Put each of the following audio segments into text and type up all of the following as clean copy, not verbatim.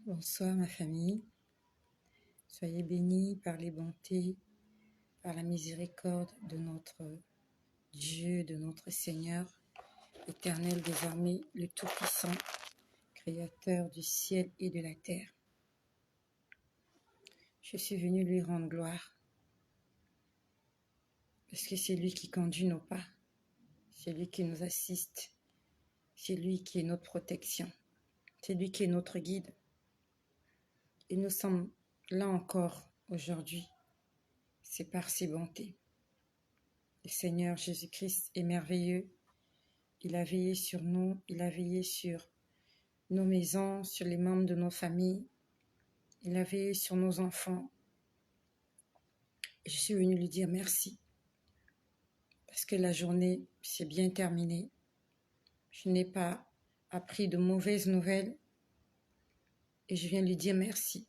Bonsoir ma famille, soyez bénis par les bontés, par la miséricorde de notre Dieu, de notre Seigneur, éternel des armées, le Tout-Puissant, Créateur du ciel et de la terre. Je suis venu lui rendre gloire, parce que c'est lui qui conduit nos pas, c'est lui qui nous assiste, c'est lui qui est notre protection, c'est lui qui est notre guide. Et nous sommes là encore aujourd'hui, c'est par ses bontés. Le Seigneur Jésus-Christ est merveilleux. Il a veillé sur nous, il a veillé sur nos maisons, sur les membres de nos familles. Il a veillé sur nos enfants. Et je suis venue lui dire merci. Parce que la journée s'est bien terminée. Je n'ai pas appris de mauvaises nouvelles. Et je viens lui dire merci.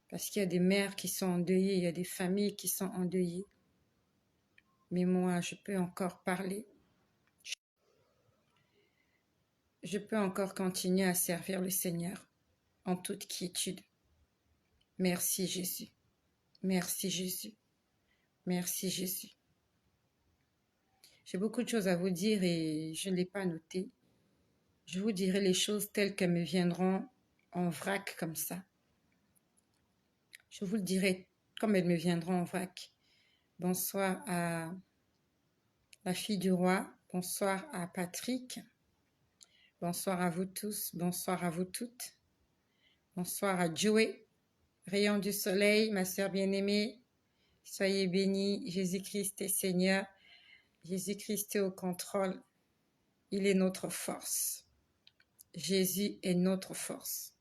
Parce qu'il y a des mères qui sont endeuillées, il y a des familles qui sont endeuillées. Mais moi, je peux encore parler. Je peux encore continuer à servir le Seigneur en toute quiétude. Merci Jésus. Merci Jésus. Merci Jésus. J'ai beaucoup de choses à vous dire et je ne l'ai pas noté. Je vous dirai les choses telles qu'elles me viendront en vrac comme ça. Je vous le dirai comme elles me viendront en vrac. Bonsoir à la fille du roi. Bonsoir à Patrick. Bonsoir à vous tous. Bonsoir à vous toutes. Bonsoir à Joey. Rayon du soleil, ma sœur bien-aimée. Soyez bénis. Jésus-Christ est Seigneur. Jésus-Christ est au contrôle. Il est notre force. Jésus est notre force.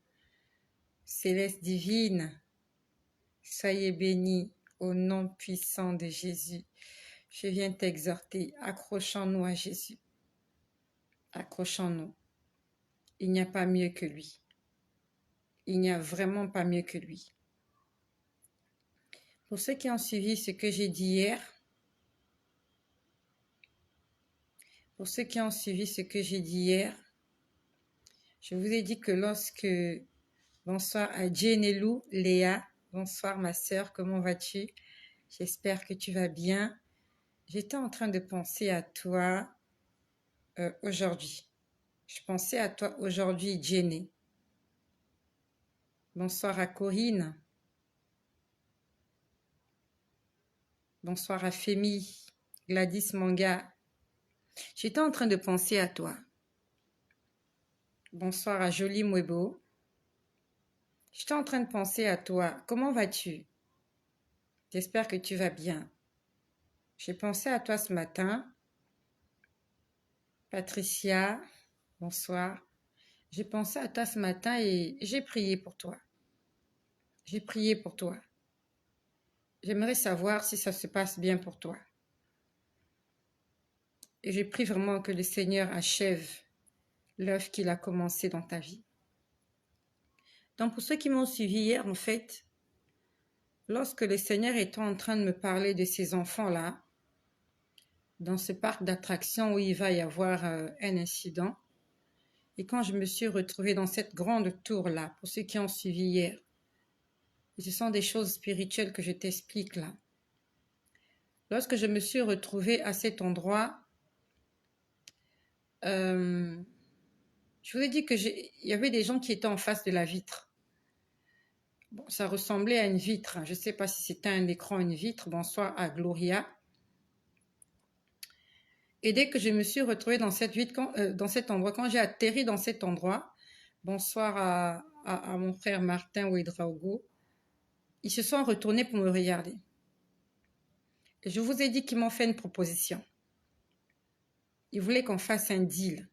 Céleste divine, soyez bénis au nom puissant de Jésus. Je viens t'exhorter, accrochons-nous à Jésus. Accrochons-nous. Il n'y a pas mieux que lui. Il n'y a vraiment pas mieux que lui. Pour ceux qui ont suivi ce que j'ai dit hier, je vous ai dit que lorsque... Bonsoir à Jenelou, Léa. Bonsoir ma sœur, comment vas-tu? J'espère que tu vas bien. J'étais en train de penser à toi aujourd'hui. Je pensais à toi aujourd'hui, Jenny. Bonsoir à Corinne. Bonsoir à Femi, Gladys Manga. J'étais en train de penser à toi. Bonsoir à Jolie Mwebo. J'étais en train de penser à toi. Comment vas-tu? J'espère que tu vas bien. J'ai pensé à toi ce matin. Patricia, bonsoir. J'ai pensé à toi ce matin et j'ai prié pour toi. J'ai prié pour toi. J'aimerais savoir si ça se passe bien pour toi. Et je prie vraiment que le Seigneur achève l'œuvre qu'il a commencé dans ta vie. Donc pour ceux qui m'ont suivi hier, en fait, lorsque le Seigneur était en train de me parler de ces enfants-là, dans ce parc d'attractions où il va y avoir un incident, et quand je me suis retrouvée dans cette grande tour-là, pour ceux qui ont suivi hier, et ce sont des choses spirituelles que je t'explique là. Lorsque je me suis retrouvée à cet endroit, je vous ai dit qu'il y avait des gens qui étaient en face de la vitre. Bon, ça ressemblait à une vitre. Je ne sais pas si c'était un écran, une vitre. Bonsoir à Gloria. Et dès que je me suis retrouvée dans cette vitre, dans cet endroit, quand j'ai atterri dans cet endroit, bonsoir à mon frère Martin Ouedraogo, ils se sont retournés pour me regarder. Et je vous ai dit qu'ils m'ont fait une proposition. Ils voulaient qu'on fasse un deal.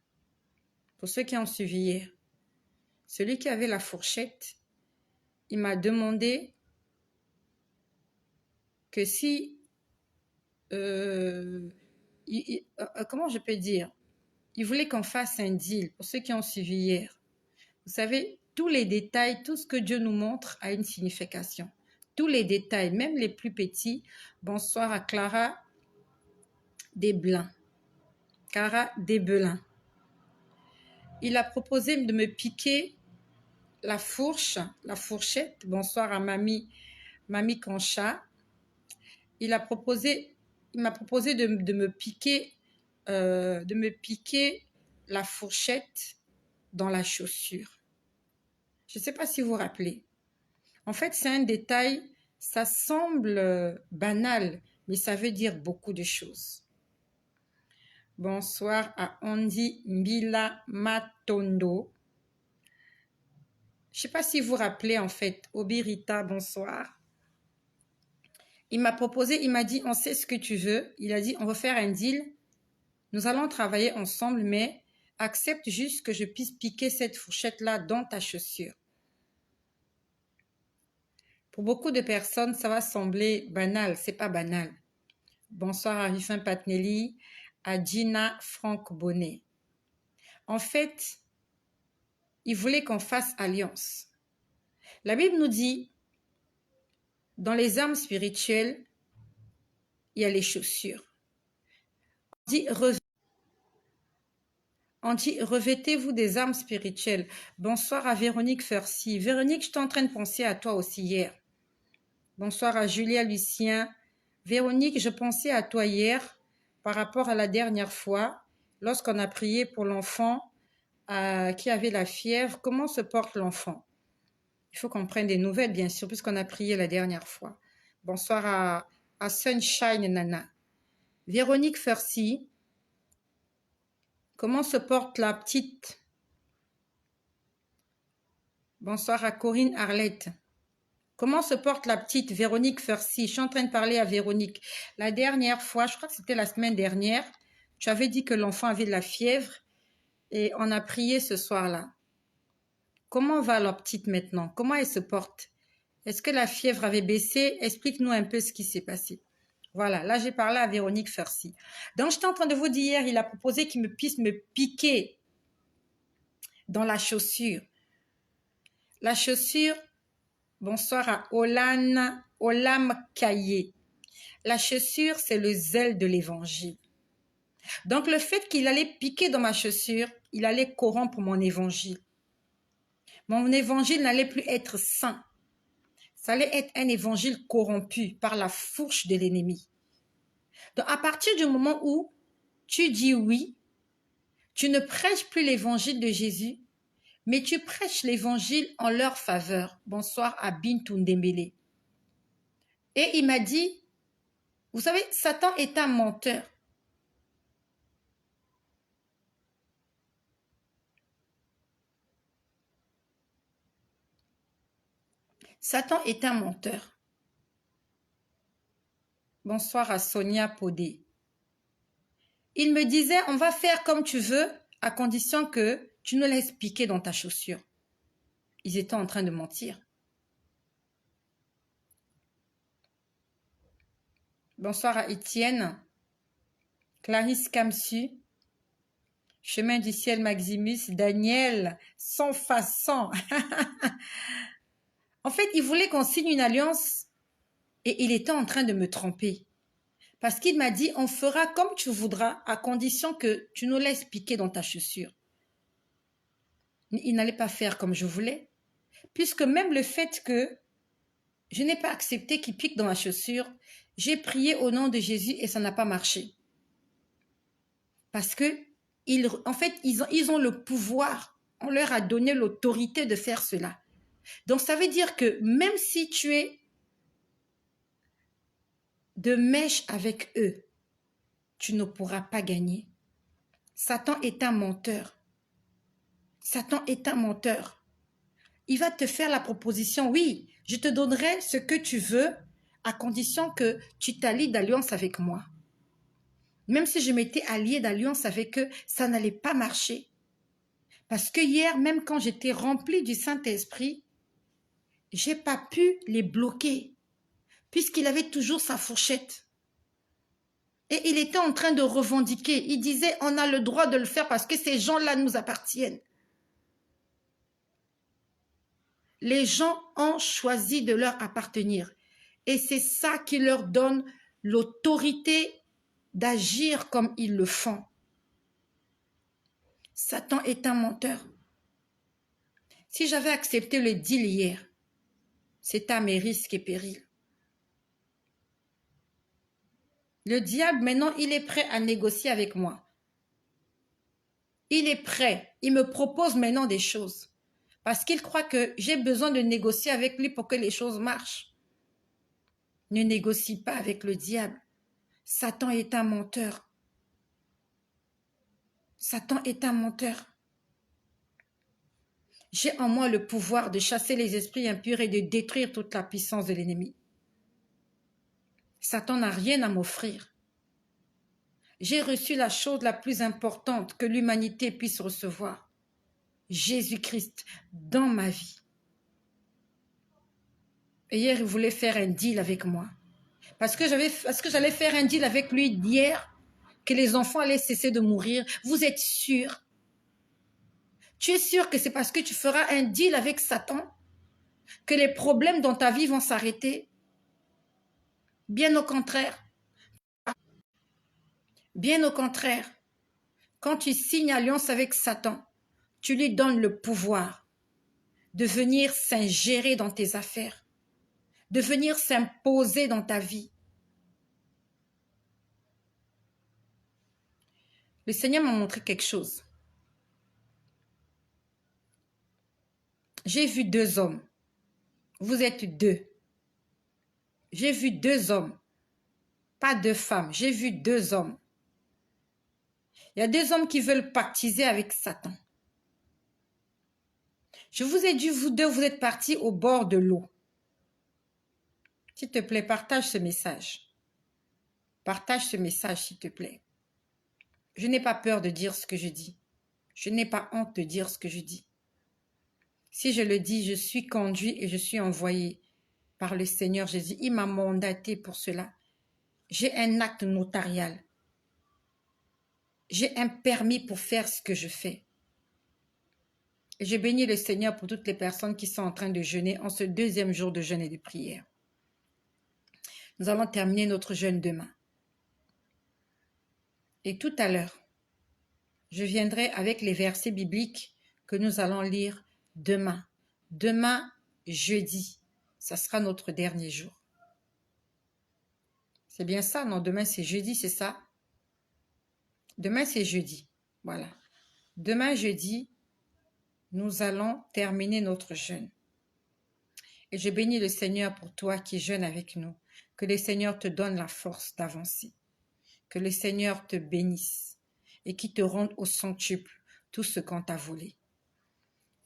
Pour ceux qui ont suivi hier, celui qui avait la fourchette, il m'a demandé que si... comment je peux dire? Il voulait qu'on fasse un deal, pour ceux qui ont suivi hier. Vous savez, tous les détails, tout ce que Dieu nous montre a une signification. Tous les détails, même les plus petits. Bonsoir à Clara Desbelins. Clara Desbelins. Il a proposé de me piquer la fourchette. Bonsoir à Mamie Concha. Il m'a proposé de me piquer la fourchette dans la chaussure. Je ne sais pas si vous vous rappelez. En fait, c'est un détail, ça semble banal, mais ça veut dire beaucoup de choses. Bonsoir à Andy Mbila Matondo. Je ne sais pas si vous vous rappelez, en fait. Obirita, bonsoir. Il m'a proposé, il m'a dit, on sait ce que tu veux. Il a dit, on va faire un deal. Nous allons travailler ensemble, mais accepte juste que je puisse piquer cette fourchette-là dans ta chaussure. Pour beaucoup de personnes, ça va sembler banal. C'est pas banal. Bonsoir à Rufin Patnelli, à Gina Franck Bonnet. En fait, il voulait qu'on fasse alliance. La Bible nous dit, dans les armes spirituelles, il y a les chaussures. On dit, revêtez-vous des armes spirituelles. Bonsoir à Véronique Fercy. Véronique, je suis en train de penser à toi aussi hier. Bonsoir à Julia Lucien. Véronique, je pensais à toi hier par rapport à la dernière fois, lorsqu'on a prié pour l'enfant qui avait la fièvre. Comment se porte l'enfant? Il faut qu'on prenne des nouvelles, bien sûr, puisqu'on a prié la dernière fois. Bonsoir à Sunshine Nana. Véronique Fercy, comment se porte la petite? Bonsoir à Corinne Arlette. Comment se porte la petite Véronique Fercy? Je suis en train de parler à Véronique. La dernière fois, je crois que c'était la semaine dernière, tu avais dit que l'enfant avait de la fièvre et on a prié ce soir-là. Comment va la petite maintenant? Comment elle se porte? Est-ce que la fièvre avait baissé? Explique-nous un peu ce qui s'est passé. Voilà, là j'ai parlé à Véronique Fercy. Donc j'étais en train de vous dire hier, il a proposé qu'il puisse me piquer dans la chaussure. La chaussure, bonsoir à Olam Kaye. La chaussure, c'est le zèle de l'évangile. Donc le fait qu'il allait piquer dans ma chaussure, il allait corrompre mon évangile. Mon évangile n'allait plus être saint. Ça allait être un évangile corrompu par la fourche de l'ennemi. Donc à partir du moment où tu dis oui, tu ne prêches plus l'évangile de Jésus, mais tu prêches l'évangile en leur faveur. Bonsoir à Bintou Ndembele. Et il m'a dit, vous savez, Satan est un menteur. Satan est un menteur. Bonsoir à Sonia Podé. Il me disait, on va faire comme tu veux, à condition que tu nous laisses piquer dans ta chaussure. Ils étaient en train de mentir. Bonsoir à Étienne, Clarisse Kamsu, Chemin du ciel Maximus, Daniel, sans façon. En fait, il voulait qu'on signe une alliance et il était en train de me tromper. Parce qu'il m'a dit, on fera comme tu voudras à condition que tu nous laisses piquer dans ta chaussure. Mais il n'allait pas faire comme je voulais. Puisque même le fait que je n'ai pas accepté qu'il pique dans ma chaussure, j'ai prié au nom de Jésus et ça n'a pas marché. Parce que, en fait, ils ont le pouvoir. On leur a donné l'autorité de faire cela. Donc, ça veut dire que même si tu es de mèche avec eux, tu ne pourras pas gagner. Satan est un menteur. Satan est un menteur. Il va te faire la proposition, oui, je te donnerai ce que tu veux à condition que tu t'allies d'alliance avec moi. Même si je m'étais alliée d'alliance avec eux, ça n'allait pas marcher. Parce que hier, même quand j'étais remplie du Saint-Esprit, je n'ai pas pu les bloquer, puisqu'il avait toujours sa fourchette. Et il était en train de revendiquer. Il disait, on a le droit de le faire parce que ces gens-là nous appartiennent. Les gens ont choisi de leur appartenir. Et c'est ça qui leur donne l'autorité d'agir comme ils le font. Satan est un menteur. Si j'avais accepté le deal hier, c'est à mes risques et périls. Le diable, maintenant, il est prêt à négocier avec moi. Il est prêt. Il me propose maintenant des choses. Parce qu'il croit que j'ai besoin de négocier avec lui pour que les choses marchent. Ne négocie pas avec le diable. Satan est un menteur. Satan est un menteur. J'ai en moi le pouvoir de chasser les esprits impurs et de détruire toute la puissance de l'ennemi. Satan n'a rien à m'offrir. J'ai reçu la chose la plus importante que l'humanité puisse recevoir. Jésus-Christ dans ma vie. Et hier, il voulait faire un deal avec moi. Parce que j'allais faire un deal avec lui hier, que les enfants allaient cesser de mourir. Vous êtes sûr? Tu es sûr que c'est parce que tu feras un deal avec Satan que les problèmes dans ta vie vont s'arrêter? Bien au contraire. Bien au contraire. Quand tu signes alliance avec Satan, tu lui donnes le pouvoir de venir s'ingérer dans tes affaires, de venir s'imposer dans ta vie. Le Seigneur m'a montré quelque chose. J'ai vu 2 hommes. Vous êtes 2. J'ai vu 2 hommes, pas 2 femmes. J'ai vu 2 hommes. Il y a 2 hommes qui veulent pactiser avec Satan. Je vous ai dit, vous 2, vous êtes partis au bord de l'eau. S'il te plaît, partage ce message. Partage ce message, s'il te plaît. Je n'ai pas peur de dire ce que je dis. Je n'ai pas honte de dire ce que je dis. Si je le dis, je suis conduit et je suis envoyé par le Seigneur Jésus. Il m'a mandaté pour cela. J'ai un acte notarial. J'ai un permis pour faire ce que je fais. Et je bénis le Seigneur pour toutes les personnes qui sont en train de jeûner en ce 2e jour de jeûne et de prière. Nous allons terminer notre jeûne demain. Et tout à l'heure, je viendrai avec les versets bibliques que nous allons lire demain. Demain, jeudi, ça sera notre dernier jour. C'est bien ça, non? Demain, c'est jeudi, c'est ça? Demain, c'est jeudi. Voilà. Demain, jeudi, nous allons terminer notre jeûne. Et je bénis le Seigneur pour toi qui jeûnes avec nous. Que le Seigneur te donne la force d'avancer. Que le Seigneur te bénisse et qu'il te rende au centuple tout ce qu'on t'a volé.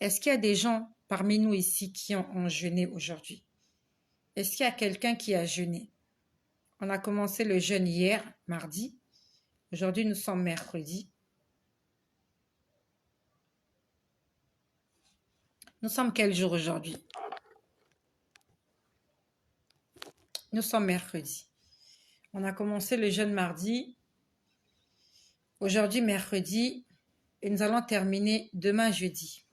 Est-ce qu'il y a des gens parmi nous ici qui ont jeûné aujourd'hui? Est-ce qu'il y a quelqu'un qui a jeûné? On a commencé le jeûne hier, mardi. Aujourd'hui, nous sommes mercredi. Nous sommes quel jour aujourd'hui? Nous sommes mercredi. On a commencé le jeûne mardi. Aujourd'hui, mercredi. Et nous allons terminer demain, jeudi.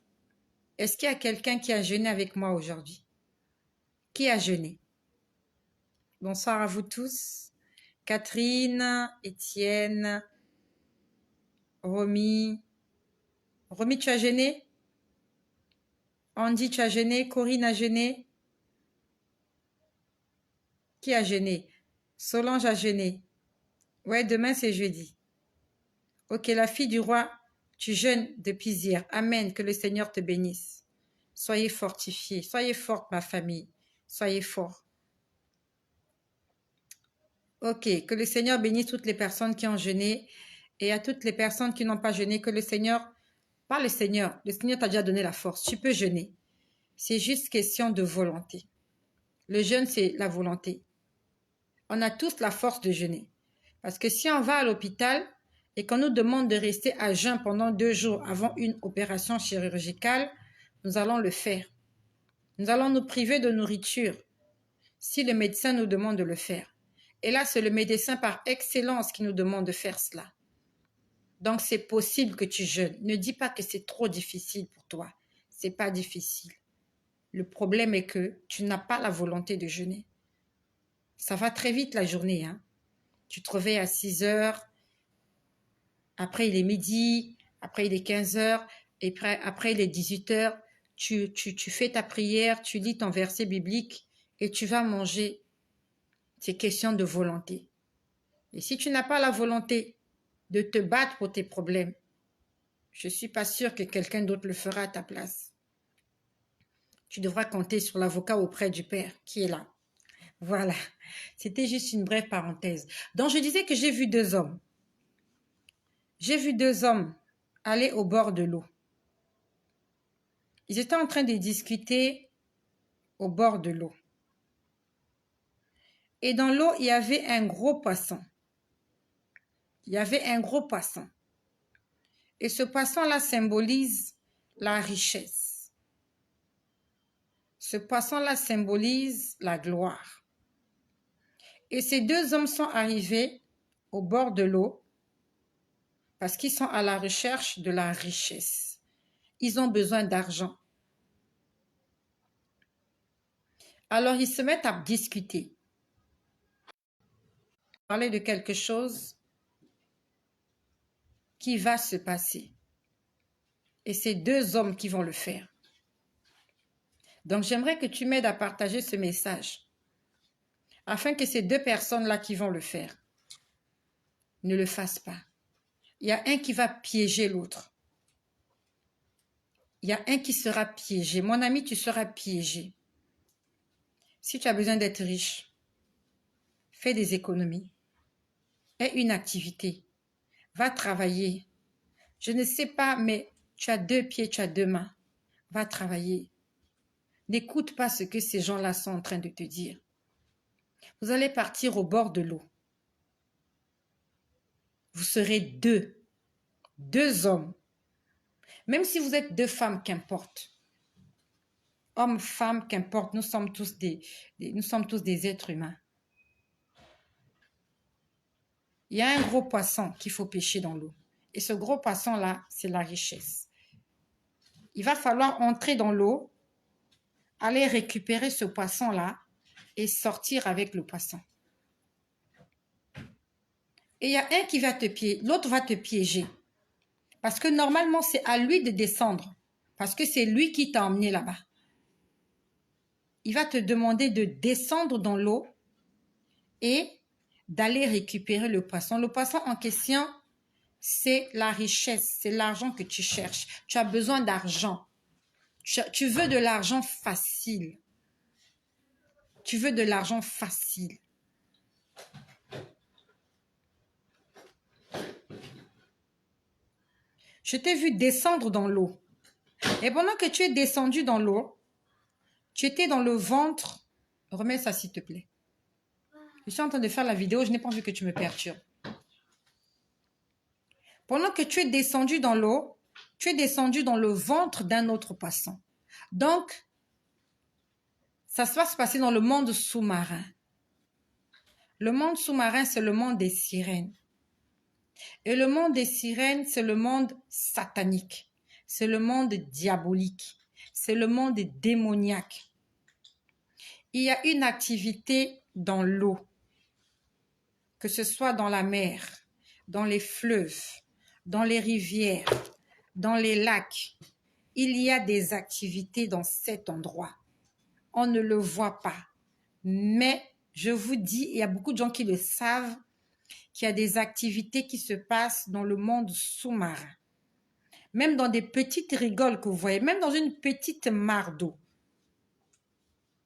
Est-ce qu'il y a quelqu'un qui a jeûné avec moi aujourd'hui? Qui a jeûné? Bonsoir à vous tous. Catherine, Étienne, Romy. Romy, tu as jeûné? Andy, tu as jeûné? Corinne a jeûné? Qui a jeûné? Solange a jeûné. Ouais, demain c'est jeudi. Ok, la fille du roi, tu jeûnes depuis hier. Amen, que le Seigneur te bénisse. Soyez fortifiés, soyez forte ma famille. Soyez forts. Ok, que le Seigneur bénisse toutes les personnes qui ont jeûné et à toutes les personnes qui n'ont pas jeûné, que le Seigneur, pas le Seigneur t'a déjà donné la force. Tu peux jeûner. C'est juste question de volonté. Le jeûne, c'est la volonté. On a tous la force de jeûner. Parce que si on va à l'hôpital et qu'on nous demande de rester à jeun pendant 2 jours avant une opération chirurgicale, nous allons le faire. Nous allons nous priver de nourriture si le médecin nous demande de le faire. Et là, c'est le médecin par excellence qui nous demande de faire cela. Donc, c'est possible que tu jeûnes. Ne dis pas que c'est trop difficile pour toi. C'est pas difficile. Le problème est que tu n'as pas la volonté de jeûner. Ça va très vite la journée. Hein? Tu te réveilles à 6 heures, après il est midi, après il est 15 heures, et après il est 18 heures. tu fais ta prière, tu lis ton verset biblique et tu vas manger. C'est question de volonté. Et si tu n'as pas la volonté de te battre pour tes problèmes, je ne suis pas sûre que quelqu'un d'autre le fera à ta place. Tu devras compter sur l'avocat auprès du Père qui est là. Voilà, c'était juste une brève parenthèse. Donc je disais que j'ai vu deux hommes. J'ai vu deux hommes aller au bord de l'eau. Ils étaient en train de discuter au bord de l'eau. Et dans l'eau, il y avait un gros poisson. Il y avait un gros poisson. Et ce poisson-là symbolise la richesse. Ce poisson-là symbolise la gloire. Et ces deux hommes sont arrivés au bord de l'eau parce qu'ils sont à la recherche de la richesse. Ils ont besoin d'argent. Alors ils se mettent à discuter. Parler de quelque chose qui va se passer. Et c'est deux hommes qui vont le faire. Donc j'aimerais que tu m'aides à partager ce message afin que ces deux personnes-là qui vont le faire ne le fassent pas. Il y a un qui va piéger l'autre. Il y a un qui sera piégé. Mon ami, tu seras piégé. Si tu as besoin d'être riche, fais des économies. Aie une activité. Va travailler. Je ne sais pas, mais tu as deux pieds, tu as deux mains. Va travailler. N'écoute pas ce que ces gens-là sont en train de te dire. Vous allez partir au bord de l'eau. Vous serez deux. Deux hommes. Même si vous êtes deux femmes, qu'importe. Hommes, femmes, qu'importe. Nous sommes tous des êtres humains. Il y a un gros poisson qu'il faut pêcher dans l'eau. Et ce gros poisson-là, c'est la richesse. Il va falloir entrer dans l'eau, aller récupérer ce poisson-là et sortir avec le poisson. Et il y a un qui va te piéger, l'autre va te piéger. Parce que normalement, c'est à lui de descendre. Parce que c'est lui qui t'a emmené là-bas. Il va te demander de descendre dans l'eau et d'aller récupérer le poisson. Le poisson en question, c'est la richesse, c'est l'argent que tu cherches. Tu as besoin d'argent. Tu veux de l'argent facile. Tu veux de l'argent facile. Je t'ai vu descendre dans l'eau. Et pendant que tu es descendu dans l'eau, tu étais dans le ventre. Remets ça, s'il te plaît. Je suis en train de faire la vidéo, je n'ai pas envie que tu me perturbes. Pendant que tu es descendu dans l'eau, tu es descendu dans le ventre d'un autre poisson. Donc, ça va se passer dans le monde sous-marin. Le monde sous-marin, c'est le monde des sirènes. Et le monde des sirènes, c'est le monde satanique. C'est le monde diabolique. C'est le monde démoniaque. Il y a une activité dans l'eau, que ce soit dans la mer, dans les fleuves, dans les rivières, dans les lacs. Il y a des activités dans cet endroit. On ne le voit pas. Mais je vous dis, il y a beaucoup de gens qui le savent, qu'il y a des activités qui se passent dans le monde sous-marin. Même dans des petites rigoles que vous voyez, même dans une petite mare d'eau.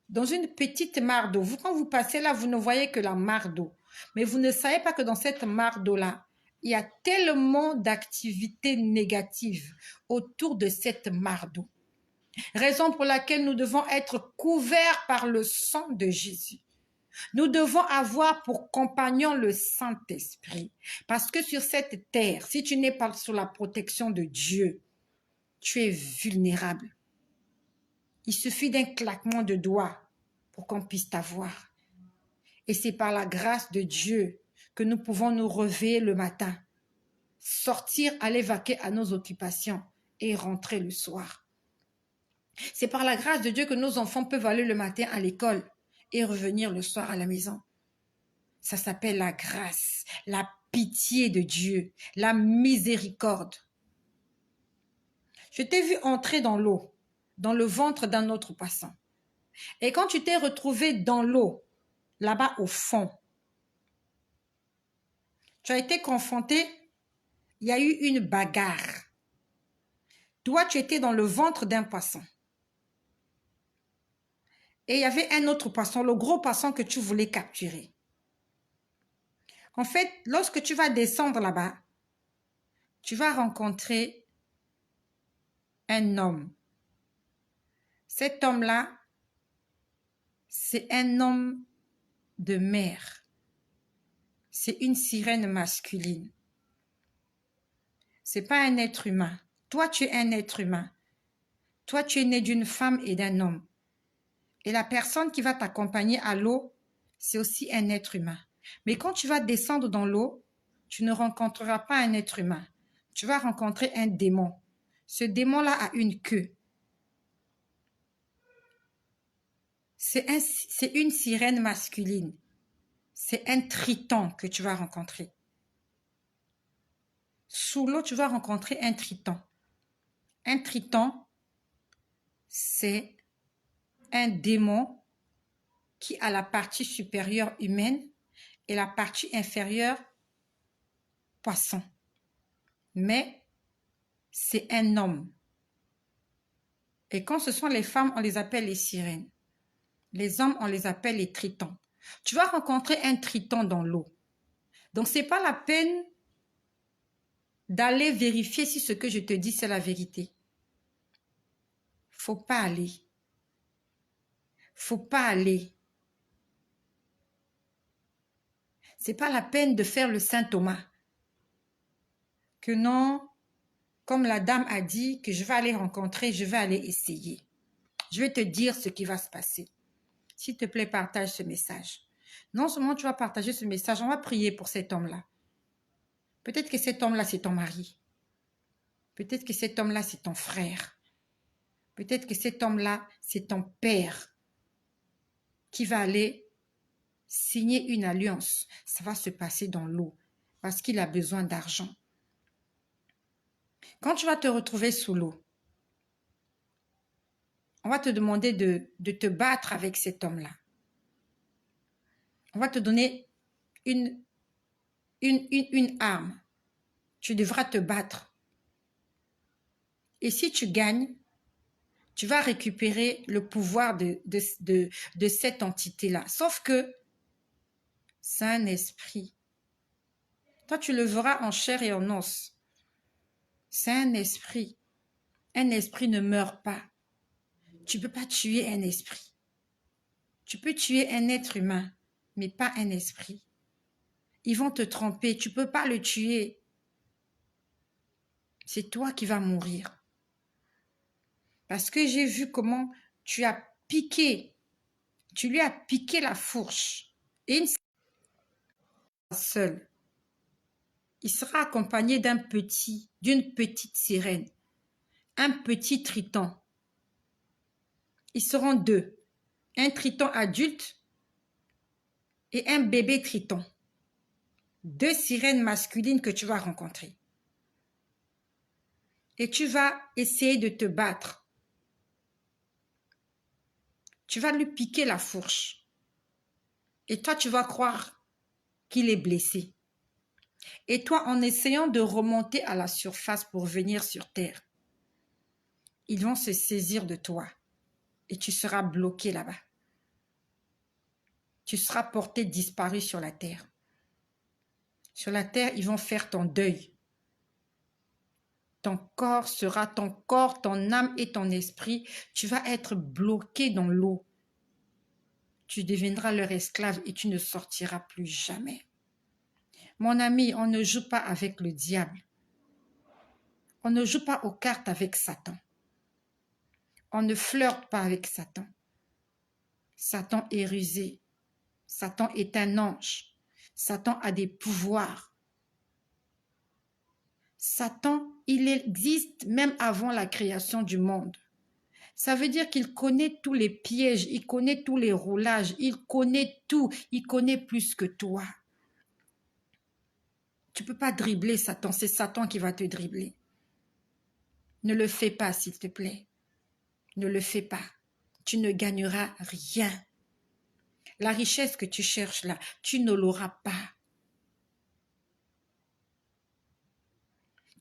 Dans une petite mare d'eau. Quand vous passez là, vous ne voyez que la mare d'eau. Mais vous ne savez pas que dans cette mare d'eau-là, il y a tellement d'activités négatives autour de cette mare d'eau. Raison pour laquelle nous devons être couverts par le sang de Jésus. Nous devons avoir pour compagnon le Saint-Esprit. Parce que sur cette terre, si tu n'es pas sous la protection de Dieu, tu es vulnérable. Il suffit d'un claquement de doigts pour qu'on puisse t'avoir. Et c'est par la grâce de Dieu que nous pouvons nous réveiller le matin, sortir, aller vaquer à nos occupations et rentrer le soir. C'est par la grâce de Dieu que nos enfants peuvent aller le matin à l'école et revenir le soir à la maison. Ça s'appelle la grâce, la pitié de Dieu, la miséricorde. Je t'ai vu entrer dans l'eau. dans le ventre d'un autre poisson. Et quand tu t'es retrouvé dans l'eau, là-bas au fond, tu as été confronté, il y a eu une bagarre. Toi, tu étais dans le ventre d'un poisson. Et il y avait un autre poisson, le gros poisson que tu voulais capturer. En fait, lorsque tu vas descendre là-bas, tu vas rencontrer un homme. Cet homme-là, c'est un homme de mer. C'est une sirène masculine. C'est pas un être humain. Toi, tu es un être humain. Toi, tu es né d'une femme et d'un homme. Et la personne qui va t'accompagner à l'eau, c'est aussi un être humain. Mais quand tu vas descendre dans l'eau, tu ne rencontreras pas un être humain. Tu vas rencontrer un démon. Ce démon-là a une queue. C'est une sirène masculine. C'est un triton que tu vas rencontrer. Sous l'eau, tu vas rencontrer un triton. Un triton, c'est un démon qui a la partie supérieure humaine et la partie inférieure poisson. Mais c'est un homme. Et quand ce sont les femmes, on les appelle les sirènes. Les hommes, on les appelle les tritons. Tu vas rencontrer un triton dans l'eau. Donc, ce n'est pas la peine d'aller vérifier si ce que je te dis, c'est la vérité. Faut pas aller. Faut pas aller. C'est pas la peine de faire le Saint Thomas. Que non, comme la dame a dit, que je vais aller rencontrer, je vais aller essayer. Je vais te dire ce qui va se passer. S'il te plaît, partage ce message. Non seulement tu vas partager ce message, on va prier pour cet homme-là. Peut-être que cet homme-là, c'est ton mari. Peut-être que cet homme-là, c'est ton frère. Peut-être que cet homme-là, c'est ton père qui va aller signer une alliance. Ça va se passer dans l'eau parce qu'il a besoin d'argent. Quand tu vas te retrouver sous l'eau, on va te demander de te battre avec cet homme-là. On va te donner une arme. Tu devras te battre. Et si tu gagnes, tu vas récupérer le pouvoir de cette entité-là. Sauf que c'est un esprit. Toi, tu le verras en chair et en os. C'est un esprit. Un esprit ne meurt pas. Tu ne peux pas tuer un esprit. Tu peux tuer un être humain, mais pas un esprit. Ils vont te tromper. Tu ne peux pas le tuer. C'est toi qui vas mourir. Parce que j'ai vu comment tu as piqué. Tu lui as piqué la fourche. Et une seule. Il sera accompagné d'une petite sirène. Un petit triton. Ils seront deux. Un triton adulte et un bébé triton. Deux sirènes masculines que tu vas rencontrer. Et tu vas essayer de te battre. Tu vas lui piquer la fourche. Et toi, tu vas croire qu'il est blessé. Et toi, en essayant de remonter à la surface pour venir sur terre, ils vont se saisir de toi. Et tu seras bloqué là-bas. Tu seras porté disparu sur la terre. Sur la terre, ils vont faire ton deuil. Ton corps sera ton corps, ton âme et ton esprit. Tu vas être bloqué dans l'eau. Tu deviendras leur esclave et tu ne sortiras plus jamais. Mon ami, on ne joue pas avec le diable. On ne joue pas aux cartes avec Satan. On ne flirte pas avec Satan. Satan est rusé. Satan est un ange. Satan a des pouvoirs. Satan, il existe même avant la création du monde. Ça veut dire qu'il connaît tous les pièges, il connaît tous les roulages, il connaît tout, il connaît plus que toi. Tu ne peux pas dribbler Satan, c'est Satan qui va te dribbler. Ne le fais pas, s'il te plaît. Ne le fais pas. Tu ne gagneras rien. La richesse que tu cherches là, tu ne l'auras pas.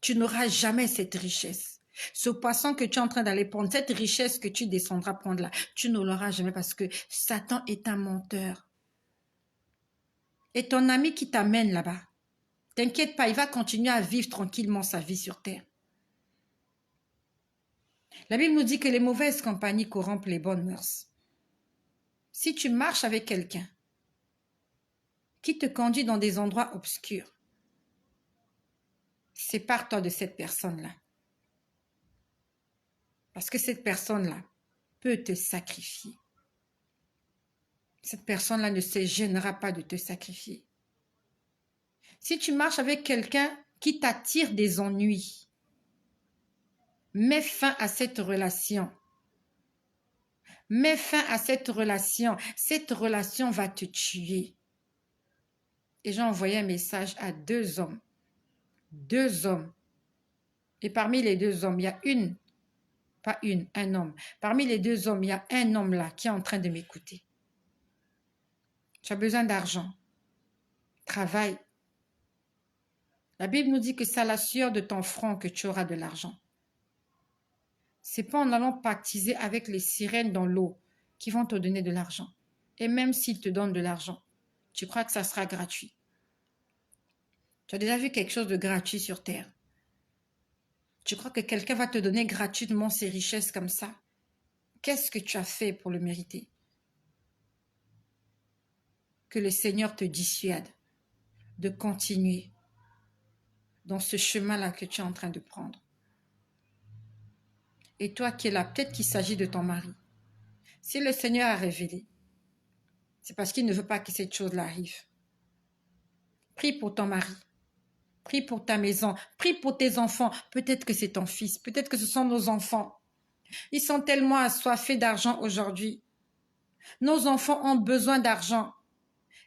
Tu n'auras jamais cette richesse. Ce poisson que tu es en train d'aller prendre, cette richesse que tu descendras prendre là, tu ne l'auras jamais parce que Satan est un menteur. Et ton ami qui t'amène là-bas, t'inquiète pas, il va continuer à vivre tranquillement sa vie sur terre. La Bible nous dit que les mauvaises compagnies corrompent les bonnes mœurs. Si tu marches avec quelqu'un qui te conduit dans des endroits obscurs, sépare-toi de cette personne-là. Parce que cette personne-là peut te sacrifier. Cette personne-là ne se gênera pas de te sacrifier. Si tu marches avec quelqu'un qui t'attire des ennuis, mets fin à cette relation. Mets fin à cette relation. Cette relation va te tuer. Et j'ai envoyé un message à 2 hommes. 2 hommes. Et parmi les 2 hommes, il y a un homme. Parmi les 2 hommes, il y a un homme là qui est en train de m'écouter. Tu as besoin d'argent. Travaille. La Bible nous dit que c'est à la sueur de ton front que tu auras de l'argent. Ce n'est pas en allant pactiser avec les sirènes dans l'eau qui vont te donner de l'argent. Et même s'ils te donnent de l'argent, tu crois que ça sera gratuit. Tu as déjà vu quelque chose de gratuit sur terre? Tu crois que quelqu'un va te donner gratuitement ses richesses comme ça? Qu'est-ce que tu as fait pour le mériter? Que le Seigneur te dissuade de continuer dans ce chemin-là que tu es en train de prendre. Et toi qui es là, peut-être qu'il s'agit de ton mari. Si le Seigneur a révélé, c'est parce qu'il ne veut pas que cette chose-là arrive. Prie pour ton mari. Prie pour ta maison. Prie pour tes enfants. Peut-être que c'est ton fils. Peut-être que ce sont nos enfants. Ils sont tellement assoiffés d'argent aujourd'hui. Nos enfants ont besoin d'argent.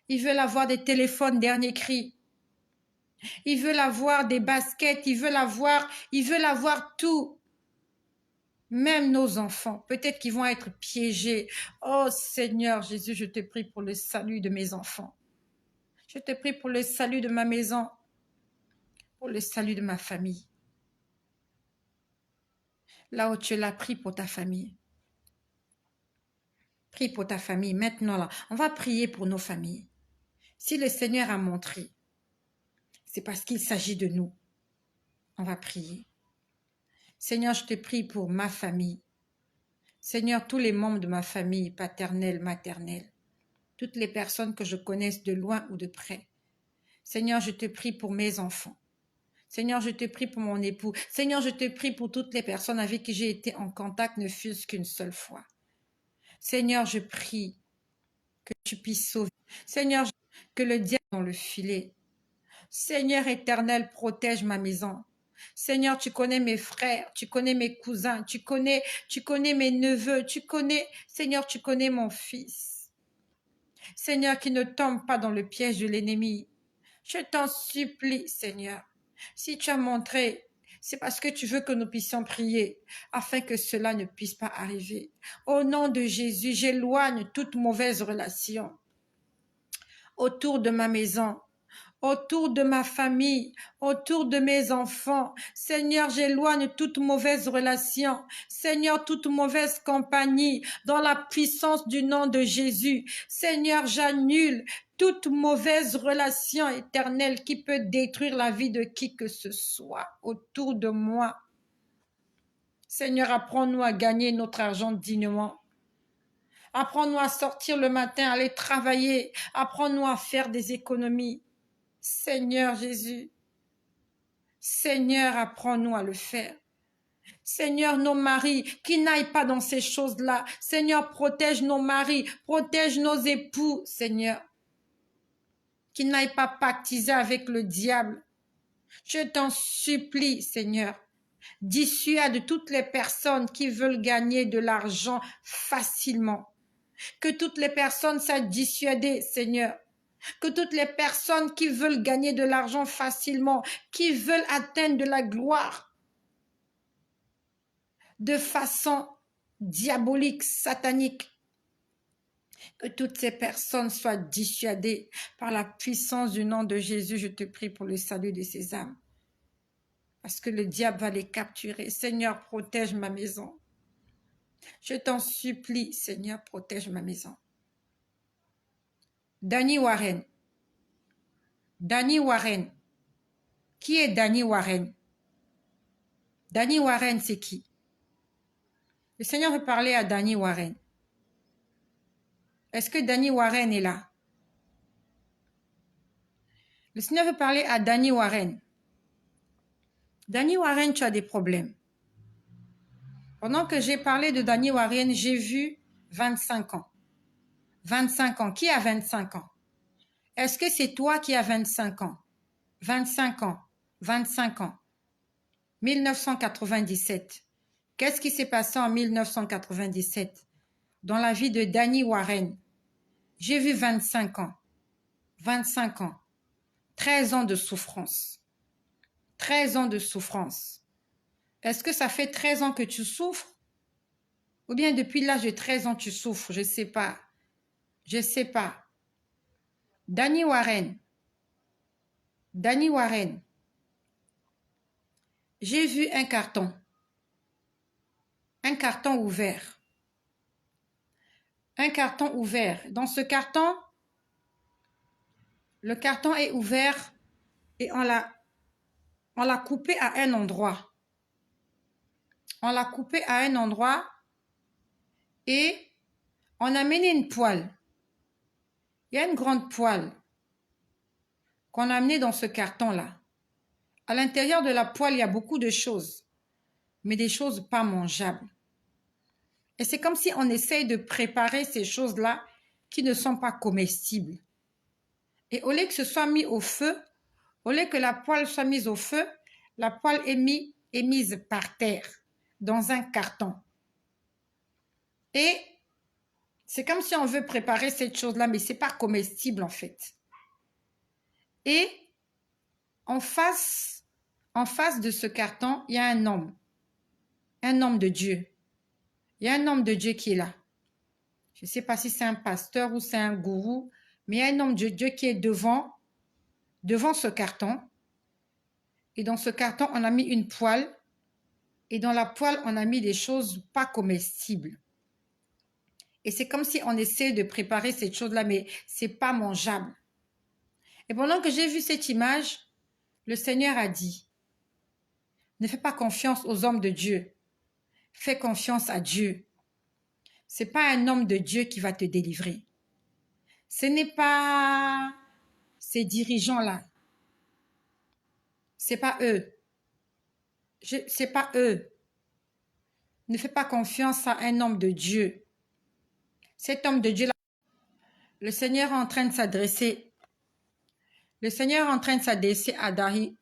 Ils veulent avoir des téléphones dernier cri. Ils veulent avoir des baskets. Ils veulent avoir tout. Même nos enfants, peut-être qu'ils vont être piégés. Oh Seigneur Jésus, je te prie pour le salut de mes enfants. Je te prie pour le salut de ma maison, pour le salut de ma famille. Là où tu l'as, prie pour ta famille. Prie pour ta famille. Maintenant, là, on va prier pour nos familles. Si le Seigneur a montré, c'est parce qu'il s'agit de nous. On va prier. Seigneur, je te prie pour ma famille. Seigneur, tous les membres de ma famille, paternelle, maternelle, toutes les personnes que je connaisse de loin ou de près. Seigneur, je te prie pour mes enfants. Seigneur, je te prie pour mon époux. Seigneur, je te prie pour toutes les personnes avec qui j'ai été en contact, ne fût-ce qu'une seule fois. Seigneur, je prie que tu puisses sauver. Seigneur, que le diable dans le filet. Seigneur éternel, protège ma maison. Seigneur, tu connais mes frères, tu connais mes cousins, tu connais mes neveux, Seigneur, tu connais mon fils. Seigneur, qu'il ne tombe pas dans le piège de l'ennemi. Je t'en supplie, Seigneur. Si tu as montré, c'est parce que tu veux que nous puissions prier afin que cela ne puisse pas arriver. Au nom de Jésus, j'éloigne toute mauvaise relation autour de ma maison, autour de ma famille, autour de mes enfants. Seigneur, j'éloigne toute mauvaise relation. Seigneur, toute mauvaise compagnie dans la puissance du nom de Jésus. Seigneur, j'annule toute mauvaise relation éternelle qui peut détruire la vie de qui que ce soit autour de moi. Seigneur, apprends-nous à gagner notre argent dignement. Apprends-nous à sortir le matin, à aller travailler. Apprends-nous à faire des économies. Seigneur Jésus, Seigneur, apprends-nous à le faire. Seigneur, nos maris, qui n'aillent pas dans ces choses-là. Seigneur, protège nos maris, protège nos époux, Seigneur. Qui n'aillent pas pactiser avec le diable. Je t'en supplie, Seigneur. Dissuade toutes les personnes qui veulent gagner de l'argent facilement. Que toutes les personnes soient dissuadées, Seigneur. Que toutes les personnes qui veulent gagner de l'argent facilement, qui veulent atteindre de la gloire de façon diaboliques, sataniques. Que toutes ces personnes soient dissuadées par la puissance du nom de Jésus. Je te prie pour le salut de ces âmes. Parce que le diable va les capturer. Seigneur, protège ma maison. Je t'en supplie, Seigneur, protège ma maison. Danny Warren. Danny Warren. Qui est Danny Warren? Danny Warren, c'est qui? Le Seigneur veut parler à Danny Warren. Est-ce que Danny Warren est là? Le Seigneur veut parler à Danny Warren. Danny Warren, tu as des problèmes. Pendant que j'ai parlé de Danny Warren, j'ai vu 25 ans. 25 ans. Qui a 25 ans? Est-ce que c'est toi qui as 25 ans? 25 ans. 25 ans. 1997. Qu'est-ce qui s'est passé en 1997 dans la vie de Danny Warren? J'ai vu 25 ans. 25 ans. 13 ans de souffrance. 13 ans de souffrance. Est-ce que ça fait 13 ans que tu souffres? Ou bien depuis l'âge de 13 ans tu souffres? Je ne sais pas. Je ne sais pas. Danny Warren. Danny Warren. J'ai vu un carton. Un carton ouvert. Un carton ouvert. Dans ce carton, le carton est ouvert et on l'a coupé à un endroit. On l'a coupé à un endroit et on a mené une poêle. Il y a une grande poêle qu'on a amenée dans ce carton-là. À l'intérieur de la poêle, il y a beaucoup de choses, mais des choses pas mangeables. Et c'est comme si on essaye de préparer ces choses-là qui ne sont pas comestibles. Et au lieu que ce soit mis au feu, au lieu que la poêle soit mise au feu, la poêle est mise par terre, dans un carton. Et c'est comme si on veut préparer cette chose-là, mais ce n'est pas comestible en fait. Et en face de ce carton, il y a un homme de Dieu. Il y a un homme de Dieu qui est là. Je ne sais pas si c'est un pasteur ou c'est un gourou, mais il y a un homme de Dieu qui est devant ce carton. Et dans ce carton, on a mis une poêle. Et dans la poêle, on a mis des choses pas comestibles. Et c'est comme si on essaie de préparer cette chose-là, mais ce n'est pas mangeable. Et pendant que j'ai vu cette image, le Seigneur a dit, ne fais pas confiance aux hommes de Dieu. Fais confiance à Dieu. Ce n'est pas un homme de Dieu qui va te délivrer. Ce n'est pas ces dirigeants-là. Ce n'est pas eux. Ce n'est pas eux. Ne fais pas confiance à un homme de Dieu. Cet homme de Dieu-là, le Seigneur est en train de s'adresser. Le Seigneur est en train de s'adresser à Danny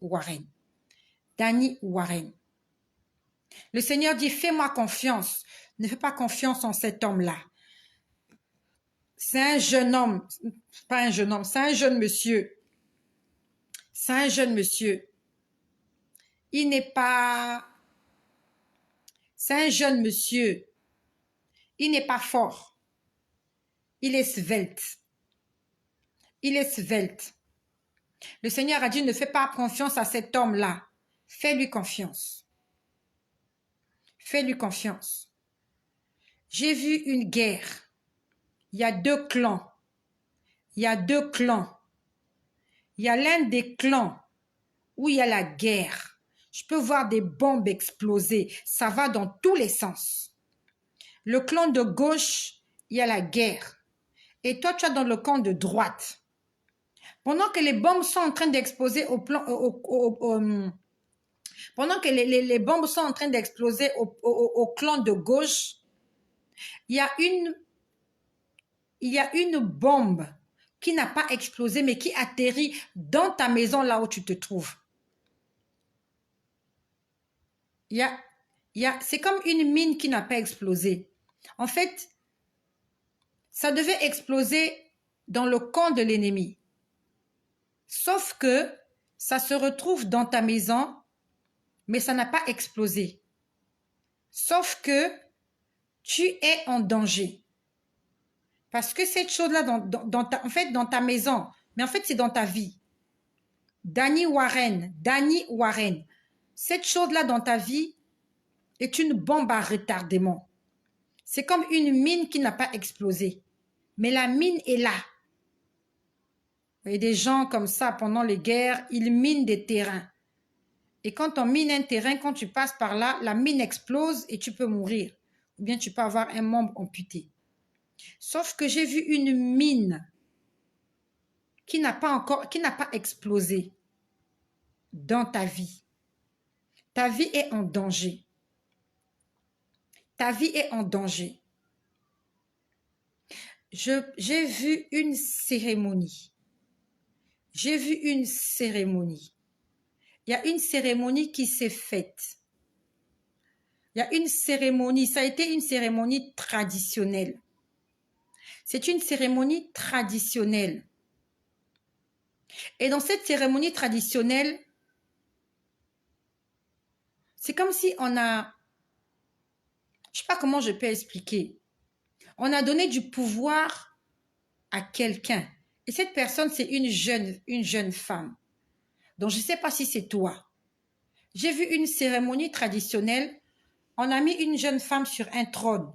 Warren. Danny Warren. Le Seigneur dit, fais-moi confiance. Ne fais pas confiance en cet homme-là. C'est un jeune homme, pas un jeune homme, c'est un jeune monsieur. C'est un jeune monsieur. Il n'est pas... C'est un jeune monsieur. Il n'est pas fort. Il est svelte. Il est svelte. Le Seigneur a dit, ne fais pas confiance à cet homme-là. Fais-lui confiance. Fais-lui confiance. J'ai vu une guerre. Il y a deux clans. Il y a deux clans. Il y a l'un des clans où il y a la guerre. Je peux voir des bombes exploser. Ça va dans tous les sens. Le clan de gauche, il y a la guerre. Et toi, tu es dans le camp de droite. Pendant que les bombes sont en train d'exploser pendant que les bombes sont en train d'exploser au clan de gauche, il y a une bombe qui n'a pas explosé, mais qui atterrit dans ta maison là où tu te trouves. C'est comme une mine qui n'a pas explosé. En fait, ça devait exploser dans le camp de l'ennemi. Sauf que ça se retrouve dans ta maison, mais ça n'a pas explosé. Sauf que tu es en danger. Parce que cette chose-là, en fait, dans ta maison, mais en fait, c'est dans ta vie. Danny Warren, cette chose-là dans ta vie est une bombe à retardement. C'est comme une mine qui n'a pas explosé. Mais la mine est là. Il y a des gens comme ça, pendant les guerres, ils minent des terrains. Et quand on mine un terrain, quand tu passes par là, la mine explose et tu peux mourir. Ou bien tu peux avoir un membre amputé. Sauf que j'ai vu une mine qui n'a pas explosé dans ta vie. Ta vie est en danger. Ta vie est en danger. J'ai vu une cérémonie. J'ai vu une cérémonie. Il y a une cérémonie qui s'est faite. Il y a une cérémonie, ça a été une cérémonie traditionnelle. C'est une cérémonie traditionnelle. Et dans cette cérémonie traditionnelle, c'est comme si on a, je ne sais pas comment je peux expliquer, on a donné du pouvoir à quelqu'un. Et cette personne, c'est une jeune femme. Donc, je ne sais pas si c'est toi. J'ai vu une cérémonie traditionnelle, on a mis une jeune femme sur un trône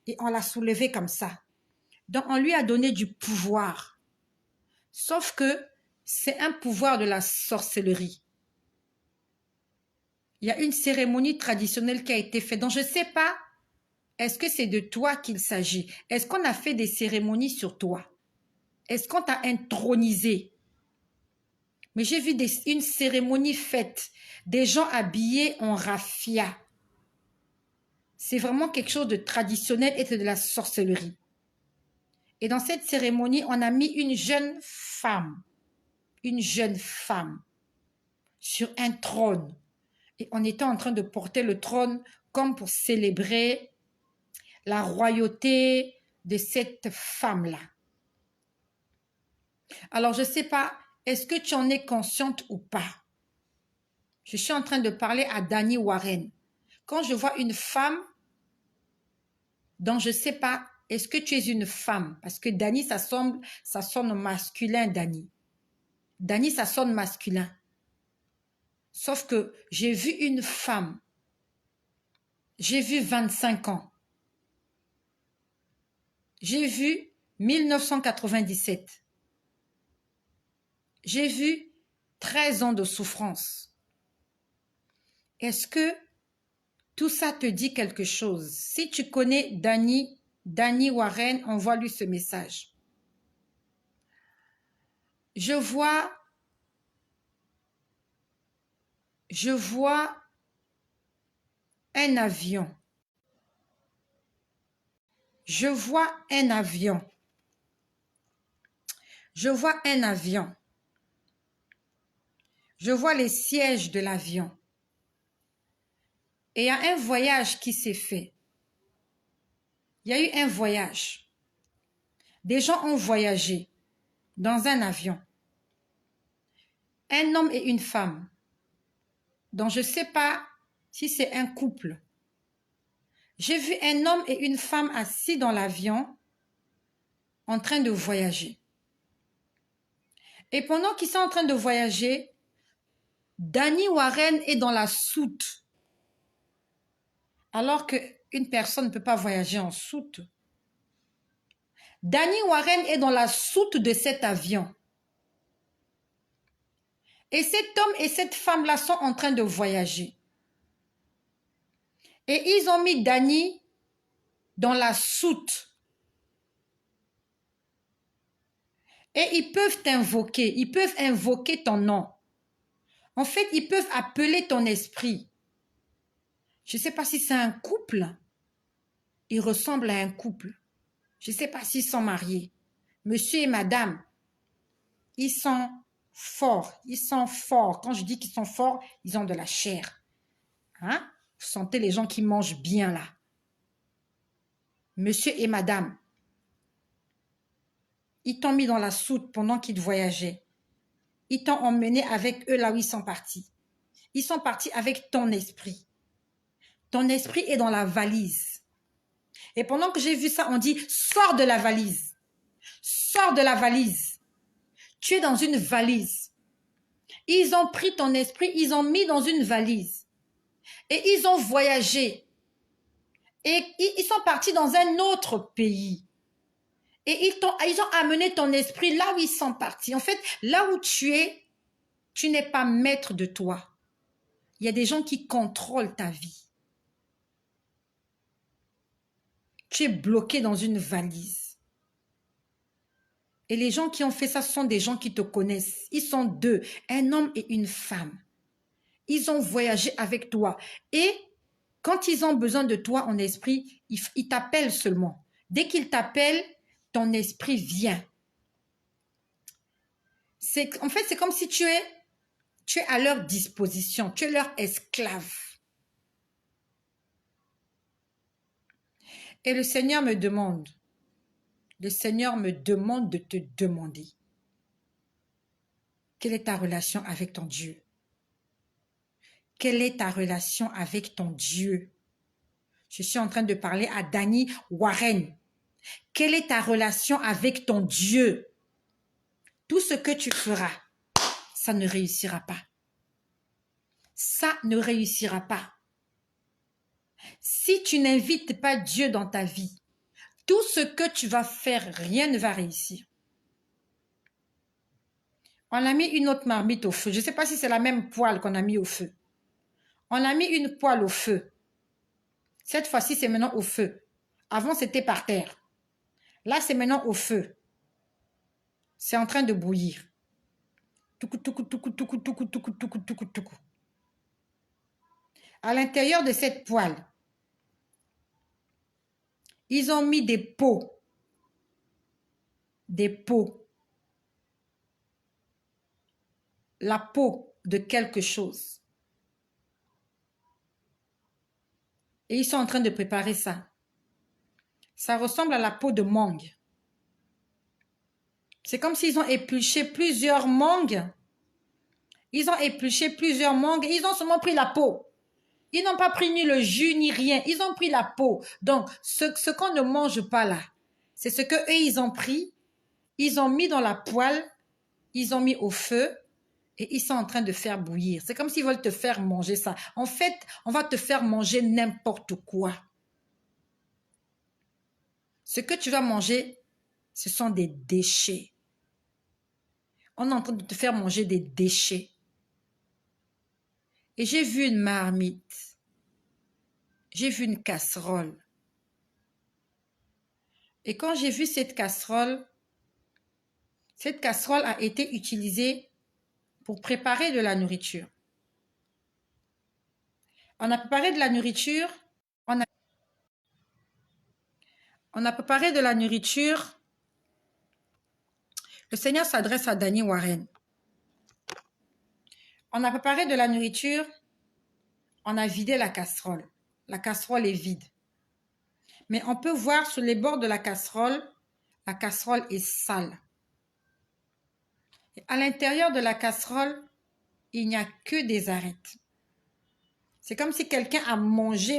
et on l'a soulevée comme ça. Donc, on lui a donné du pouvoir. Sauf que c'est un pouvoir de la sorcellerie. Il y a une cérémonie traditionnelle qui a été faite. Donc, je ne sais pas, est-ce que c'est de toi qu'il s'agit? Est-ce qu'on a fait des cérémonies sur toi? Est-ce qu'on t'a intronisé? Mais j'ai vu une cérémonie faite, des gens habillés en raffia. C'est vraiment quelque chose de traditionnel et de la sorcellerie. Et dans cette cérémonie, on a mis une jeune femme, sur un trône. Et on était en train de porter le trône comme pour célébrer la royauté de cette femme-là. Alors, je ne sais pas, est-ce que tu en es consciente ou pas? Je suis en train de parler à Danny Warren. Quand je vois une femme, dont je ne sais pas, est-ce que tu es une femme? Parce que Danny, ça sonne masculin, Danny. Danny, ça sonne masculin. Sauf que j'ai vu une femme. J'ai vu 25 ans. J'ai vu 1997. J'ai vu 13 ans de souffrance. Est-ce que tout ça te dit quelque chose? Si tu connais Danny Warren, envoie-lui ce message. Je vois un avion. Je vois un avion. Je vois un avion. Je vois les sièges de l'avion. Et il y a un voyage qui s'est fait. Il y a eu un voyage. Des gens ont voyagé dans un avion. Un homme et une femme. Donc je ne sais pas si c'est un couple. J'ai vu un homme et une femme assis dans l'avion en train de voyager. Et pendant qu'ils sont en train de voyager, Danny Warren est dans la soute. Alors qu'une personne ne peut pas voyager en soute. Danny Warren est dans la soute de cet avion. Et cet homme et cette femme-là sont en train de voyager. Et ils ont mis Danny dans la soute. Et ils peuvent t'invoquer, ils peuvent invoquer ton nom. En fait, ils peuvent appeler ton esprit. Je ne sais pas si c'est un couple. Ils ressemblent à un couple. Je ne sais pas s'ils sont mariés. Monsieur et madame, ils sont forts. Ils sont forts. Quand je dis qu'ils sont forts, ils ont de la chair. Hein? Vous sentez les gens qui mangent bien là. Monsieur et madame, ils t'ont mis dans la soute pendant qu'ils voyageaient. Ils t'ont emmené avec eux là où ils sont partis. Ils sont partis avec ton esprit. Ton esprit est dans la valise. Et pendant que j'ai vu ça, on dit, sors de la valise. Sors de la valise. Tu es dans une valise. Ils ont pris ton esprit, ils ont mis dans une valise. Et ils ont voyagé. Et ils sont partis dans un autre pays. Et ils ont amené ton esprit là où ils sont partis. En fait, là où tu n'es pas maître de toi. Il y a des gens qui contrôlent ta vie. Tu es bloqué dans une valise. Et les gens qui ont fait ça, ce sont des gens qui te connaissent. Ils sont deux, un homme et une femme. Ils ont voyagé avec toi. Et quand ils ont besoin de toi en esprit, ils t'appellent seulement. Dès qu'ils t'appellent, ton esprit vient. En fait, c'est comme si tu es à leur disposition. Tu es leur esclave. Et le Seigneur me demande de te demander, quelle est ta relation avec ton Dieu? Quelle est ta relation avec ton Dieu? Je suis en train de parler à Danny Warren. Quelle est ta relation avec ton Dieu? Tout ce que tu feras, ça ne réussira pas. Ça ne réussira pas. Si tu n'invites pas Dieu dans ta vie, tout ce que tu vas faire, rien ne va réussir. On a mis une autre marmite au feu. Je ne sais pas si c'est la même poêle qu'on a mis au feu. On a mis une poêle au feu. Cette fois-ci, c'est maintenant au feu. Avant, c'était par terre. Là, c'est maintenant au feu. C'est en train de bouillir. Toukou, toukou, toukou, toukou, toukou, toukou, toukou, toukou, toukou. À l'intérieur de cette poêle, ils ont mis des pots. Des pots. La peau de quelque chose. Et ils sont en train de préparer ça. Ça ressemble à la peau de mangue. C'est comme s'ils ont épluché plusieurs mangues. Ils ont épluché plusieurs mangues et ils ont seulement pris la peau. Ils n'ont pas pris ni le jus ni rien. Ils ont pris la peau. Donc, ce qu'on ne mange pas là, c'est ce qu'eux, ils ont pris. Ils ont mis dans la poêle. Ils ont mis au feu. Et ils sont en train de faire bouillir. C'est comme s'ils veulent te faire manger ça. En fait, on va te faire manger n'importe quoi. Ce que tu vas manger, ce sont des déchets. On est en train de te faire manger des déchets. Et j'ai vu une marmite. J'ai vu une casserole. Et quand j'ai vu cette casserole a été utilisée pour préparer de la nourriture. On a préparé de la nourriture. On a préparé de la nourriture. Le Seigneur s'adresse à Danny Warren. On a préparé de la nourriture. On a vidé la casserole. La casserole est vide. Mais on peut voir sur les bords de la casserole est sale. Et à l'intérieur de la casserole, il n'y a que des arêtes. C'est comme si quelqu'un a mangé.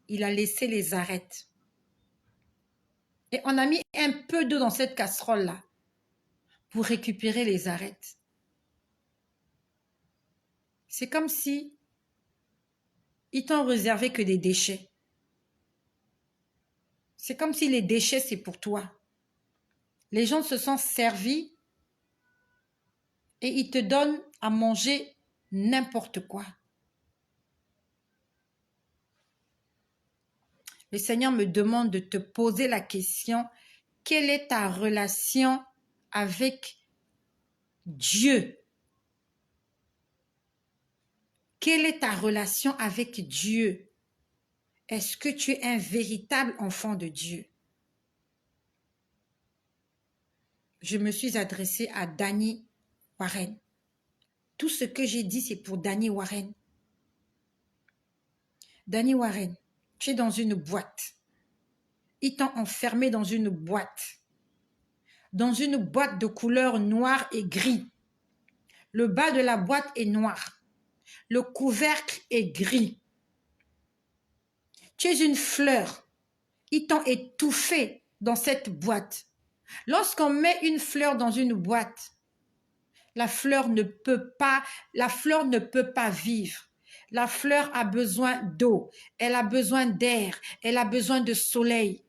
Il a laissé les arêtes. Et on a mis un peu d'eau dans cette casserole-là pour récupérer les arêtes. C'est comme si ils t'ont réservé que des déchets. C'est comme si les déchets, c'est pour toi. Les gens se sont servis et ils te donnent à manger n'importe quoi. Le Seigneur me demande de te poser la question, quelle est ta relation avec Dieu? Quelle est ta relation avec Dieu? Est-ce que tu es un véritable enfant de Dieu? Je me suis adressée à Danny Warren. Tout ce que j'ai dit, c'est pour Danny Warren. Danny Warren, tu es dans une boîte. Ils t'ont enfermé dans une boîte. Dans une boîte de couleur noire et gris. Le bas de la boîte est noir. Le couvercle est gris. Tu es une fleur. Ils t'ont étouffé dans cette boîte. Lorsqu'on met une fleur dans une boîte, la fleur ne peut pas vivre. La fleur a besoin d'eau, elle a besoin d'air, elle a besoin de soleil.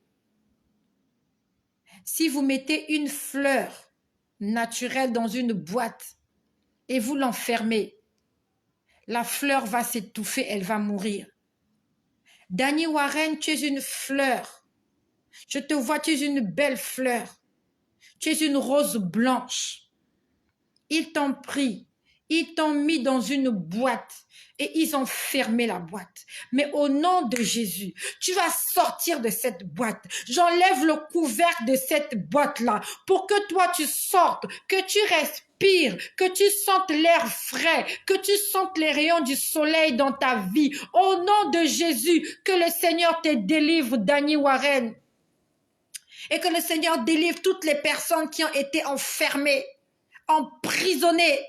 Si vous mettez une fleur naturelle dans une boîte et vous l'enfermez, la fleur va s'étouffer, elle va mourir. Danny Warren, tu es une fleur. Je te vois, tu es une belle fleur. Tu es une rose blanche. Ils t'ont pris, ils t'ont mis dans une boîte et ils ont fermé la boîte. Mais au nom de Jésus, tu vas sortir de cette boîte. J'enlève le couvercle de cette boîte-là pour que toi tu sortes, que tu respires, que tu sentes l'air frais, que tu sentes les rayons du soleil dans ta vie. Au nom de Jésus, que le Seigneur te délivre, Danny Warren. Et que le Seigneur délivre toutes les personnes qui ont été enfermées, emprisonnées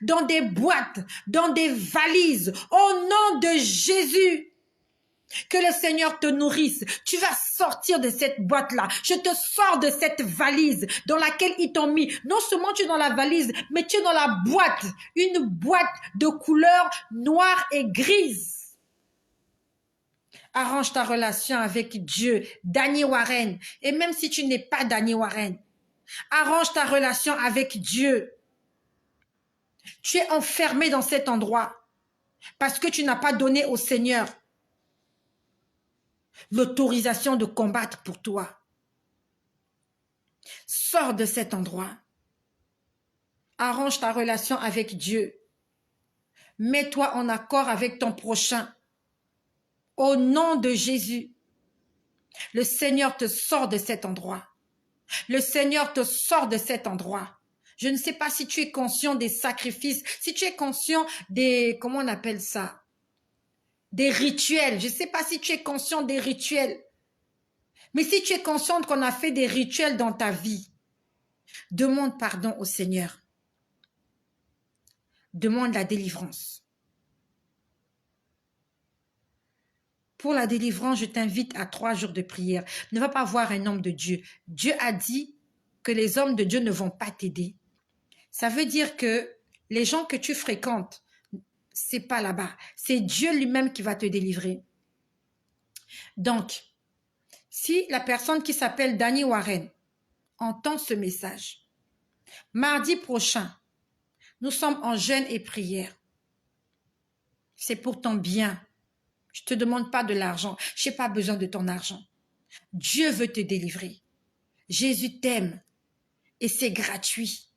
dans des boîtes, dans des valises. Au nom de Jésus, que le Seigneur te nourrisse. Tu vas sortir de cette boîte-là. Je te sors de cette valise dans laquelle ils t'ont mis. Non seulement tu es dans la valise, mais tu es dans la boîte. Une boîte de couleur noire et grise. Arrange ta relation avec Dieu, Danny Warren. Et même si tu n'es pas Danny Warren, arrange ta relation avec Dieu. Tu es enfermé dans cet endroit parce que tu n'as pas donné au Seigneur l'autorisation de combattre pour toi. Sors de cet endroit. Arrange ta relation avec Dieu. Mets-toi en accord avec ton prochain. Au nom de Jésus, le Seigneur te sort de cet endroit. Le Seigneur te sort de cet endroit. Je ne sais pas si tu es conscient des sacrifices, si tu es conscient des, comment on appelle ça, des rituels. Je ne sais pas si tu es conscient des rituels. Mais si tu es consciente qu'on a fait des rituels dans ta vie, demande pardon au Seigneur. Demande la délivrance. Pour la délivrance, je t'invite à 3 jours de prière. Ne va pas voir un homme de Dieu. Dieu a dit que les hommes de Dieu ne vont pas t'aider. Ça veut dire que les gens que tu fréquentes, c'est pas là-bas. C'est Dieu lui-même qui va te délivrer. Donc, si la personne qui s'appelle Danny Warren entend ce message, mardi prochain, nous sommes en jeûne et prière. C'est pour ton bien. Je ne te demande pas de l'argent. Je n'ai pas besoin de ton argent. Dieu veut te délivrer. Jésus t'aime et c'est gratuit.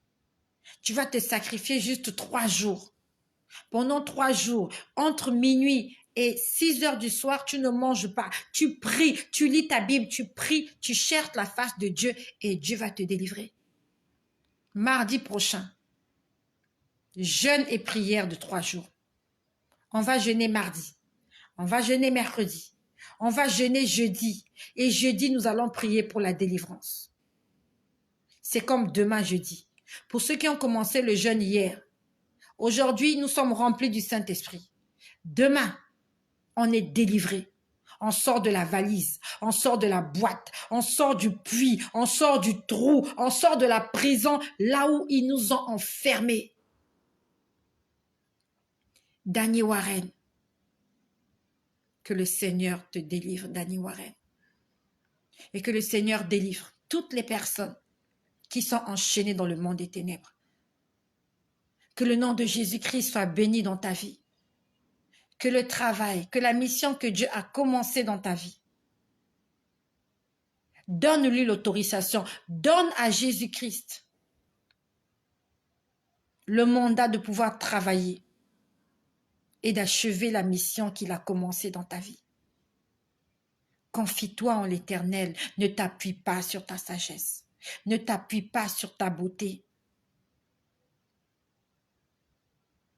Tu vas te sacrifier juste 3 jours. Pendant 3 jours, entre minuit et 6 heures du soir, tu ne manges pas. Tu pries, tu lis ta Bible, tu pries, tu cherches la face de Dieu et Dieu va te délivrer. Mardi prochain, jeûne et prière de 3 jours. On va jeûner mardi. On va jeûner mercredi. On va jeûner jeudi. Et jeudi, nous allons prier pour la délivrance. C'est comme demain jeudi. Pour ceux qui ont commencé le jeûne hier, aujourd'hui, nous sommes remplis du Saint-Esprit. Demain, on est délivré. On sort de la valise, on sort de la boîte, on sort du puits, on sort du trou, on sort de la prison, là où ils nous ont enfermés. Danny Warren. Que le Seigneur te délivre, Danny Warren. Et que le Seigneur délivre toutes les personnes qui sont enchaînées dans le monde des ténèbres. Que le nom de Jésus-Christ soit béni dans ta vie. Que le travail, que la mission que Dieu a commencé dans ta vie, donne-lui l'autorisation. Donne à Jésus-Christ le mandat de pouvoir travailler et d'achever la mission qu'il a commencée dans ta vie. Confie-toi en l'Éternel, ne t'appuie pas sur ta sagesse, ne t'appuie pas sur ta beauté.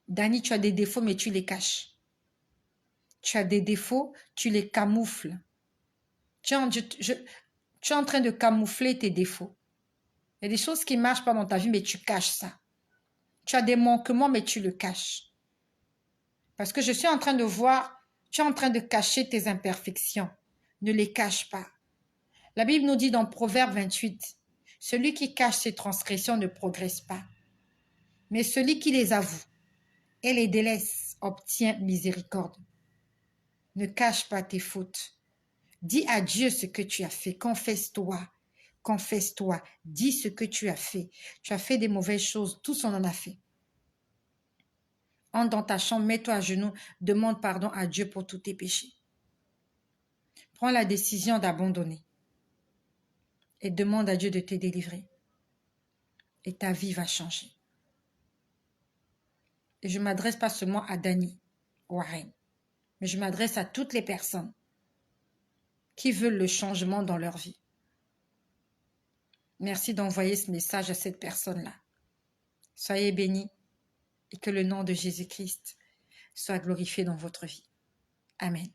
Danny, tu as des défauts, mais tu les caches. Tu as des défauts, tu les camoufles. Tu es en train de camoufler tes défauts. Il y a des choses qui ne marchent pas dans ta vie, mais tu caches ça. Tu as des manquements, mais tu le caches. Parce que je suis en train de voir, Tu es en train de cacher tes imperfections. Ne les cache pas. La Bible nous dit dans Proverbe 28, « Celui qui cache ses transgressions ne progresse pas, mais celui qui les avoue et les délaisse obtient miséricorde. » Ne cache pas tes fautes. Dis à Dieu ce que tu as fait. Confesse-toi. Confesse-toi. Dis ce que tu as fait. Tu as fait des mauvaises choses. Tous on en a fait. Entre dans ta chambre, mets-toi à genoux, demande pardon à Dieu pour tous tes péchés. Prends la décision d'abandonner et demande à Dieu de te délivrer. Et ta vie va changer. Et je ne m'adresse pas seulement à Dani Warren, mais je m'adresse à toutes les personnes qui veulent le changement dans leur vie. Merci d'envoyer ce message à cette personne-là. Soyez bénis et que le nom de Jésus-Christ soit glorifié dans votre vie. Amen.